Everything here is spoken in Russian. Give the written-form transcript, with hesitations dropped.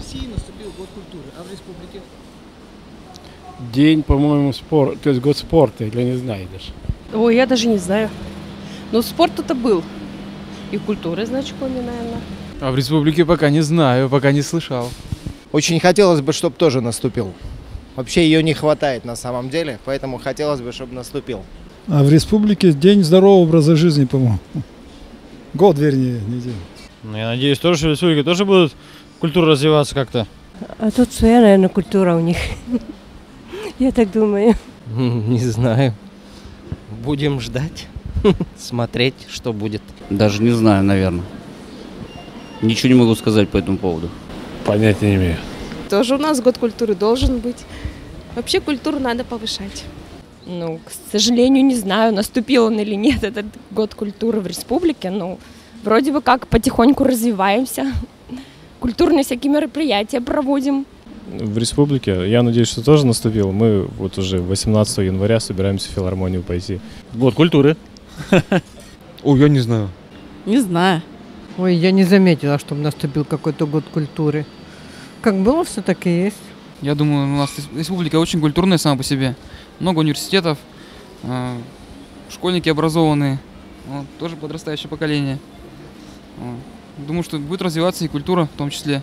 России наступил год культуры, а в республике? День, по-моему, спорта, то есть год спорта, или не знаю даже. Ой, я даже не знаю. Но спорт-то был. И культуры, значит, кроме, наверное. А в республике пока не знаю, пока не слышал. Очень хотелось бы, чтобы тоже наступил. Вообще ее не хватает на самом деле, поэтому хотелось бы, чтобы наступил. А в республике день здорового образа жизни, по-моему. Год, вернее, не день. Ну, я надеюсь, тоже, что в республике тоже будет культура развиваться как-то. А тут своя, наверное, культура у них. Я так думаю. Не знаю. Будем ждать, смотреть, что будет. Даже не знаю, наверное. Ничего не могу сказать по этому поводу. Понятия не имею. Тоже у нас год культуры должен быть. Вообще культуру надо повышать. Ну, к сожалению, не знаю, наступил он или нет, этот год культуры в республике. Ну, вроде бы как потихоньку развиваемся. Культурные всякие мероприятия проводим. В республике, я надеюсь, что тоже наступил. Мы вот уже 18 января собираемся в филармонию пойти. Год культуры. Ой, я не знаю. Не знаю. Ой, я не заметила, чтобы наступил какой-то год культуры. Как было, все так и есть. Я думаю, у нас республика очень культурная сама по себе. Много университетов, школьники образованные, тоже подрастающее поколение. Думаю, что будет развиваться и культура в том числе.